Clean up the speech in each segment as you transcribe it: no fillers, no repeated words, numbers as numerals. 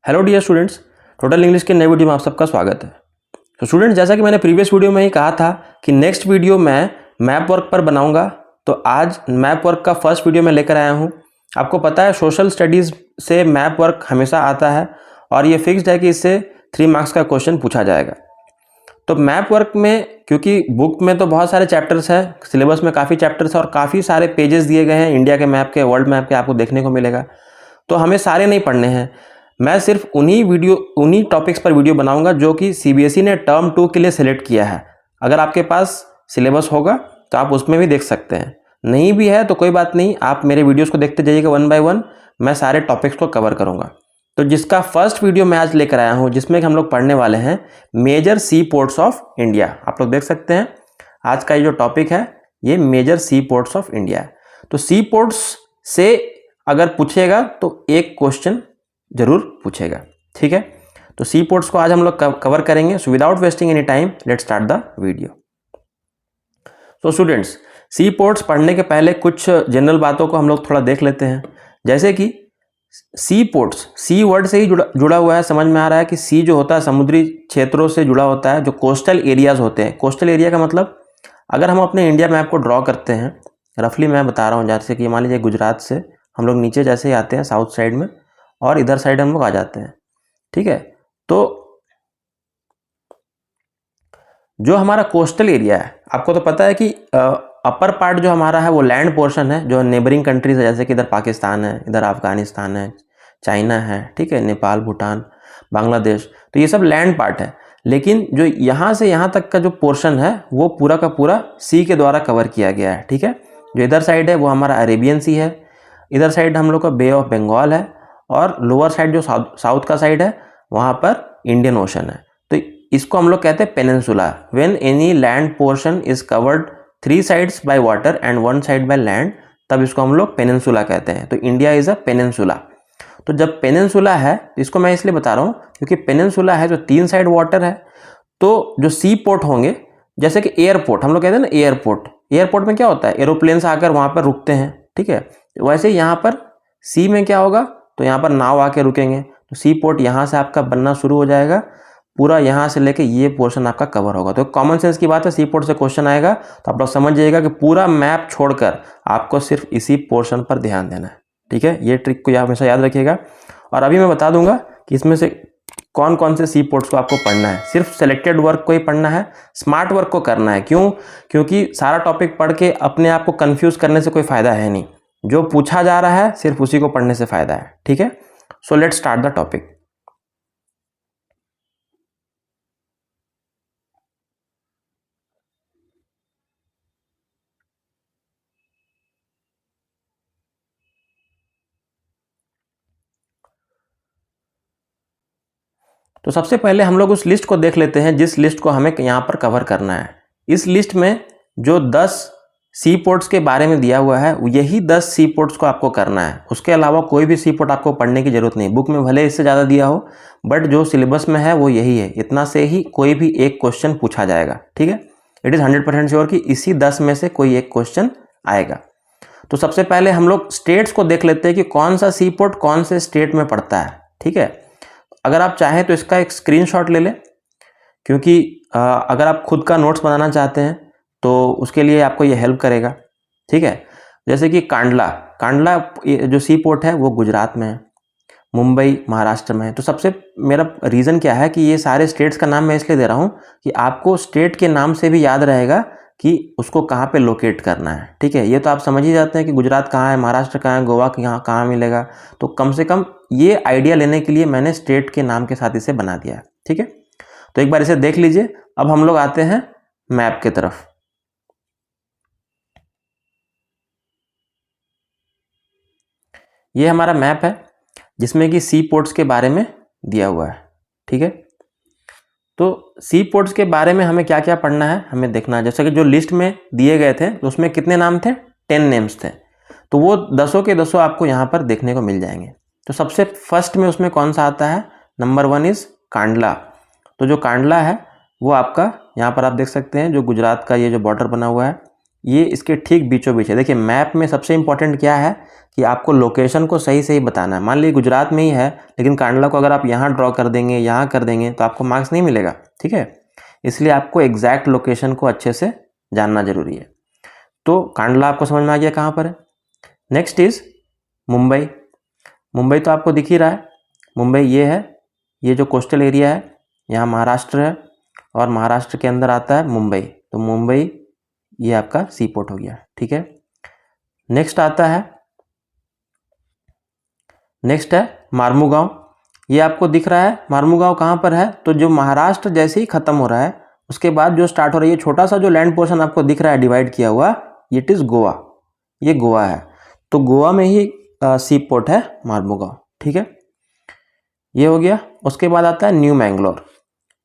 Hello dear students, total English के नए video में आप सबका स्वागत है। तो स्टूडेंट्स, जैसा कि मैंने प्रीवियस वीडियो में ही कहा था कि नेक्स्ट वीडियो मैं मैप वर्क पर बनाऊंगा, तो आज मैप वर्क का फर्स्ट वीडियो मैं लेकर आया हूं। आपको पता है सोशल स्टडीज़ से मैप वर्क हमेशा आता है और ये फिक्स्ड है कि इससे 3 मार्क्स का क्वेश्चन पूछा जाएगा। तो मैप वर्क में, क्योंकि बुक में तो बहुत सारे चैप्टर्स हैं, सिलेबस में काफ़ी चैप्टर्स हैं और काफ़ी सारे पेजेस दिए गए हैं इंडिया के मैप के, वर्ल्ड मैप के आपको देखने को मिलेगा। तो हमें सारे नहीं पढ़ने हैं, मैं सिर्फ उन्हीं टॉपिक्स पर वीडियो बनाऊंगा जो कि सीबीएसई ने टर्म 2 के लिए सिलेक्ट किया है। अगर आपके पास सिलेबस होगा तो आप उसमें भी देख सकते हैं, नहीं भी है तो कोई बात नहीं, आप मेरे वीडियोस को देखते जाइएगा 1 बाय 1, मैं सारे टॉपिक्स को कवर करूंगा। तो जिसका फर्स्ट वीडियो मैं आज लेकर आया हूं, जिसमें हम लोग पढ़ने वाले हैं major sea ports of India. आप लोग देख सकते हैं आज का ये जो टॉपिक है ये major sea ports of India है। तो सी पोर्ट्स से अगर पूछेगा तो एक क्वेश्चन जरूर पूछेगा, ठीक है। तो सी पोर्ट्स को आज हम लोग कवर करेंगे। So without wasting any time let's start the video. तो स्टूडेंट्स, सी पोर्ट्स पढ़ने के पहले कुछ जनरल बातों को हम लोग थोड़ा देख लेते हैं। जैसे कि सी पोर्ट्स, सी वर्ड से ही जुड़ा हुआ है, समझ में आ रहा है कि सी जो होता है समुद्री क्षेत्रों से जुड़ा होता है, जो कोस्टल एरियाज होते हैं। कोस्टल एरिया का मतलब, अगर हम अपने इंडिया मैप को ड्रॉ करते हैं, रफली मैं बता रहा हूँ, जैसे कि मान लीजिए गुजरात से हम लोग नीचे जैसे ही आते हैं साउथ साइड में और इधर साइड हम लोग आ जाते हैं, ठीक है। तो जो हमारा कोस्टल एरिया है, आपको तो पता है कि अपर पार्ट जो हमारा है वो लैंड पोर्शन है, जो नेबरिंग कंट्रीज है, जैसे कि इधर पाकिस्तान है, इधर अफगानिस्तान है, चाइना है, ठीक है, नेपाल, भूटान, बांग्लादेश, तो ये सब लैंड पार्ट है। लेकिन जो यहाँ से यहाँ तक का जो पोर्शन है वो पूरा का पूरा सी के द्वारा कवर किया गया है, ठीक है। जो इधर साइड है वो हमारा अरेबियन सी है, इधर साइड हम लोग का बे ऑफ बंगाल है, और लोअर साइड जो साउथ का साइड है वहाँ पर इंडियन ओशन है। तो इसको हम लोग कहते हैं peninsula. When any land portion is covered 3 sides by water and 1 side by land, तब इसको हम लोग पेनिनसुला कहते हैं। तो इंडिया इज अ पेनिनसुला। तो जब पेनिनसुला है, तो इसको मैं इसलिए बता रहा हूँ क्योंकि पेनिनसुला है, जो 3 साइड वाटर है, तो जो सी पोर्ट होंगे, जैसे कि एयरपोर्ट हम लोग कहते हैं ना, एयरपोर्ट में क्या होता है, एरोप्लेन से आकर वहाँ पर रुकते हैं, ठीक है। वैसे यहाँ पर सी में क्या होगा, तो यहाँ पर नाव आके रुकेंगे, तो सी पोर्ट यहाँ से आपका बनना शुरू हो जाएगा, पूरा यहाँ से लेके ये पोर्शन आपका कवर होगा। तो कॉमन सेंस की बात है, सी पोर्ट से क्वेश्चन आएगा तो आप लोग समझ जाइएगा कि पूरा मैप छोड़कर आपको सिर्फ इसी पोर्शन पर ध्यान देना है, ठीक है। ये ट्रिक को हमेशा याद रखिएगा। और अभी मैं बता दूंगा कि इसमें से कौन कौन से सी पोर्ट्स को आपको पढ़ना है। सिर्फ सेलेक्टेड वर्क को ही पढ़ना है, स्मार्ट वर्क को करना है। क्यों? क्योंकि सारा टॉपिक पढ़ के अपने आप को कंफ्यूज करने से कोई फायदा है नहीं, जो पूछा जा रहा है सिर्फ उसी को पढ़ने से फायदा है, ठीक है। So let's start the topic. तो सबसे पहले हम लोग उस लिस्ट को देख लेते हैं जिस लिस्ट को हमें यहाँ पर कवर करना है। इस लिस्ट में जो 10 सी पोर्ट्स के बारे में दिया हुआ है, यही 10 सी पोर्ट्स को आपको करना है। उसके अलावा कोई भी सी पोर्ट आपको पढ़ने की जरूरत नहीं। बुक में भले इससे ज़्यादा दिया हो, बट जो सिलेबस में है वो यही है। इतना से ही कोई भी एक क्वेश्चन पूछा जाएगा, ठीक है। इट इज़ 100% श्योर कि इसी 10 में से कोई एक क्वेश्चन आएगा। तो सबसे पहले हम लोग स्टेट्स को देख लेते हैं कि कौन सा सी पोर्ट कौन से स्टेट में पड़ता है, ठीक है। अगर आप चाहें तो इसका एक स्क्रीनशॉट ले लें, क्योंकि अगर आप खुद का नोट्स बनाना चाहते हैं तो उसके लिए आपको ये हेल्प करेगा, ठीक है। जैसे कि कांडला जो सी पोर्ट है वो गुजरात में है, मुंबई महाराष्ट्र में है। तो सबसे मेरा रीज़न क्या है कि ये सारे स्टेट्स का नाम मैं इसलिए दे रहा हूँ कि आपको स्टेट के नाम से भी याद रहेगा कि उसको कहाँ पे लोकेट करना है, ठीक है। ये तो आप समझ ही जाते हैं कि गुजरात कहाँ है, महाराष्ट्र कहाँ है, गोवा यहाँ कहाँ मिलेगा। तो कम से कम ये आइडिया लेने के लिए मैंने स्टेट के नाम के साथ इसे बना दिया है, ठीक है। तो एक बार इसे देख लीजिए। अब हम लोग आते हैं मैप की तरफ। ये हमारा मैप है जिसमें कि सी पोर्ट्स के बारे में दिया हुआ है, ठीक है। तो सी पोर्ट्स के बारे में हमें क्या क्या पढ़ना है, हमें देखना है। जैसे कि जो लिस्ट में दिए गए थे तो उसमें कितने नाम थे, 10 नेम्स थे। तो वो 10 के 10 आपको यहाँ पर देखने को मिल जाएंगे। तो सबसे फर्स्ट में उसमें कौन सा आता है, नंबर 1 इज कांडला। तो जो कांडला है वो आपका यहाँ पर आप देख सकते हैं, जो गुजरात का ये जो बॉर्डर बना हुआ है ये इसके ठीक बीचों बीच है। देखिए मैप में सबसे इंपॉर्टेंट क्या है कि आपको लोकेशन को सही सही बताना है। मान लीजिए गुजरात में ही है, लेकिन कांडला को अगर आप यहाँ ड्रॉ कर देंगे, यहाँ कर देंगे, तो आपको मार्क्स नहीं मिलेगा, ठीक है। इसलिए आपको एग्जैक्ट लोकेशन को अच्छे से जानना जरूरी है। तो कांडला आपको समझ में आ गया कहाँ पर है। Next is Mumbai. मुंबई तो आपको दिख ही रहा है। मुंबई ये है, ये जो कोस्टल एरिया है, यहाँ महाराष्ट्र है और महाराष्ट्र के अंदर आता है मुंबई। तो मुंबई ये आपका सी पोर्ट हो गया, ठीक है। नेक्स्ट आता है, नेक्स्ट है मार्मुगांव। ये आपको दिख रहा है। मार्मुगांव कहाँ पर है? तो जो महाराष्ट्र जैसे ही खत्म हो रहा है उसके बाद जो स्टार्ट हो रही है, छोटा सा जो लैंड पोर्शन आपको दिख रहा है डिवाइड किया हुआ, इट इज गोवा। ये गोवा है। तो गोवा में ही सी पोर्ट है मार्मुगांव, ठीक है। ये हो गया। उसके बाद आता है न्यू मैंगलोर।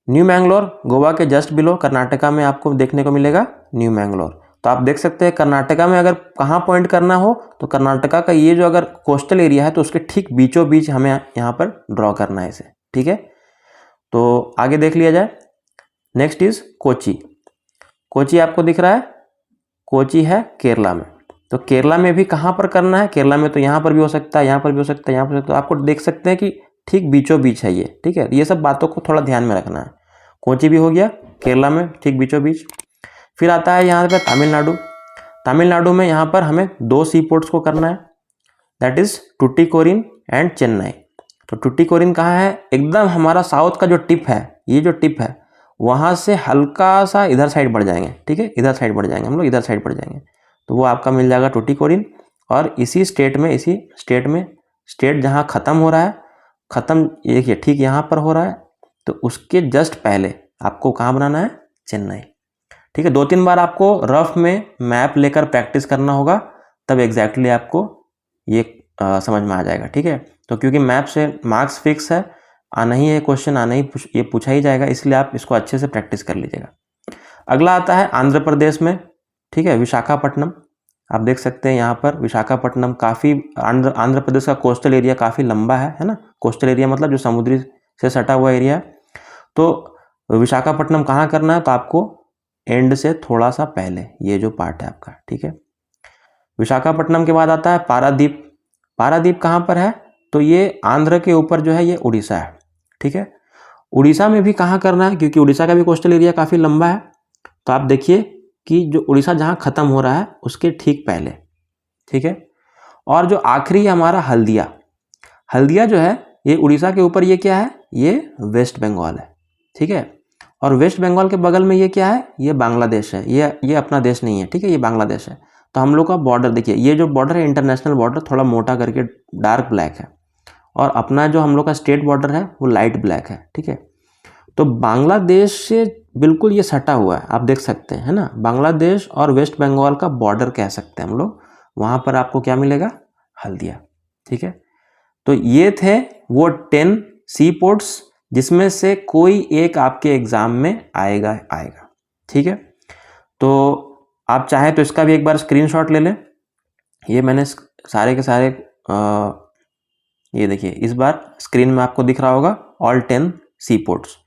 न्यू मैंगलोर गोवा के जस्ट बिलो कर्नाटका में आपको देखने को मिलेगा न्यू मैंगलोर। तो आप देख सकते हैं कर्नाटका में अगर कहाँ पॉइंट करना हो तो कर्नाटका का ये जो अगर कोस्टल एरिया है तो उसके ठीक बीचों बीच हमें यहाँ पर ड्रॉ करना है इसे, ठीक है। तो आगे देख लिया जाए। Next is Kochi. कोची आपको दिख रहा है, कोची है केरला में। तो केरला में भी कहाँ पर करना है? केरला में तो यहाँ पर भी हो सकता है, यहाँ पर भी हो सकता है, यहाँ पर हो सकता है। तो आपको देख सकते हैं कि ठीक बीचों बीच है ये, ठीक है। ये सब बातों को थोड़ा ध्यान में रखना है। कोची भी हो गया केरला में ठीक बीचों बीच। फिर आता है यहाँ पर तमिलनाडु। तमिलनाडु में यहाँ पर हमें 2 सी पोर्ट्स को करना है, that is Tuticorin and Chennai. तो टुटीकोरिन कहाँ है? एकदम हमारा साउथ का जो टिप है, ये जो टिप है वहाँ से हल्का सा इधर साइड बढ़ जाएंगे, ठीक है। इधर साइड बढ़ जाएंगे हम लोग, इधर साइड बढ़ जाएंगे। तो वो आपका मिल जाएगा टुटीकोरिन। और इसी स्टेट में स्टेट जहाँ ख़त्म हो रहा है, ख़त्म देखिए ठीक यहाँ पर हो रहा है, तो उसके जस्ट पहले आपको कहाँ बनाना है? चेन्नई, ठीक है। 2-3 बार आपको रफ में मैप लेकर प्रैक्टिस करना होगा, तब एग्जैक्टली आपको ये समझ में आ जाएगा, ठीक है। तो क्योंकि मैप से मार्क्स फिक्स है, आना ही है क्वेश्चन, आना ही ये पूछा ही जाएगा, इसलिए आप इसको अच्छे से प्रैक्टिस कर लीजिएगा। अगला आता है आंध्र प्रदेश में, ठीक है, विशाखापट्टनम। आप देख सकते हैं यहाँ पर विशाखापट्टनम काफ़ी आंध्र प्रदेश का कोस्टल एरिया काफ़ी लंबा है ना। कोस्टल एरिया मतलब जो समुद्री से सटा हुआ एरिया है। तो विशाखापट्टनम कहाँ करना है? तो आपको एंड से थोड़ा सा पहले ये जो पार्ट है आपका, ठीक है। विशाखापट्टनम के बाद आता है पारादीप। पारादीप कहाँ पर है? तो ये आंध्र के ऊपर जो है ये उड़ीसा है, ठीक है। उड़ीसा में भी कहाँ करना है? क्योंकि उड़ीसा का भी कोस्टल एरिया काफ़ी लंबा है। तो आप देखिए कि जो उड़ीसा जहाँ ख़त्म हो रहा है उसके ठीक पहले, ठीक है। और जो आखिरी हमारा हल्दिया, हल्दिया जो है ये उड़ीसा के ऊपर, ये क्या है? ये वेस्ट बंगाल है, ठीक है। और वेस्ट बंगाल के बगल में ये क्या है? ये बांग्लादेश है। ये अपना देश नहीं है, ठीक है, ये बांग्लादेश है। तो हम लोग का बॉर्डर देखिए, ये जो बॉर्डर है इंटरनेशनल बॉर्डर, थोड़ा मोटा करके डार्क ब्लैक है, और अपना जो हम लोग का स्टेट बॉर्डर है वो लाइट ब्लैक है, ठीक है। तो बांग्लादेश से बिल्कुल ये सटा हुआ है, आप देख सकते हैं, है ना। बांग्लादेश और वेस्ट बंगाल का बॉर्डर कह सकते हैं हम लोग। वहाँ पर आपको क्या मिलेगा? हल्दिया, ठीक है। तो ये थे वो 10 सी पोर्ट्स जिसमें से कोई एक आपके एग्जाम में आएगा, ठीक है। तो आप चाहें तो इसका भी एक बार स्क्रीनशॉट ले लें। ये मैंने सारे के सारे ये देखिए, इस बार स्क्रीन में आपको दिख रहा होगा ऑल 10 सी पोर्ट्स।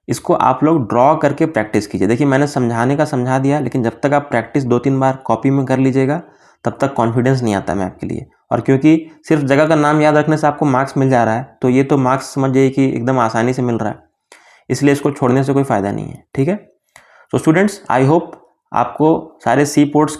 इसको आप लोग ड्रॉ करके प्रैक्टिस कीजिए। देखिए मैंने समझाने का समझा दिया, लेकिन जब तक आप प्रैक्टिस 2-3 बार कॉपी में कर लीजिएगा तब तक कॉन्फिडेंस नहीं आता मैप के लिए। और क्योंकि सिर्फ जगह का नाम याद रखने से आपको मार्क्स मिल जा रहा है, तो ये तो मार्क्स समझिए कि एकदम आसानी से मिल रहा है, इसलिए इसको छोड़ने से कोई फ़ायदा नहीं है, ठीक है। तो स्टूडेंट्स, आई होप आपको सारे सी पोर्ट्स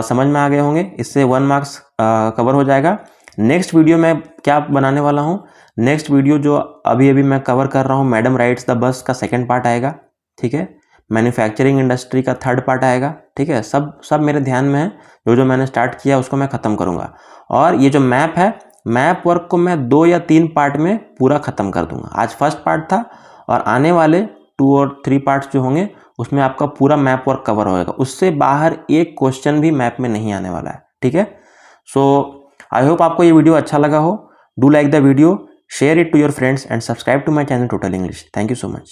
समझ में आ गए होंगे। इससे 1 मार्क्स कवर हो जाएगा। नेक्स्ट वीडियो में क्या बनाने वाला हूँ? नेक्स्ट वीडियो जो अभी मैं कवर कर रहा हूँ, मैडम राइड्स द बस का 2nd पार्ट आएगा, ठीक है। मैन्युफैक्चरिंग इंडस्ट्री का 3rd पार्ट आएगा, ठीक है। सब मेरे ध्यान में है। जो मैंने स्टार्ट किया उसको मैं ख़त्म करूँगा। और ये जो मैप है, मैप वर्क को मैं 2 या 3 पार्ट में पूरा ख़त्म कर दूंगा। आज फर्स्ट पार्ट था, और आने वाले 2 और 3 पार्ट्स जो होंगे उसमें आपका पूरा मैप वर्क कवर होएगा। उससे बाहर एक क्वेश्चन भी मैप में नहीं आने वाला है, ठीक है। सो आई होप आपको ये वीडियो अच्छा लगा हो। Do like the video, share it to your friends and subscribe to my channel Total English. Thank you so much.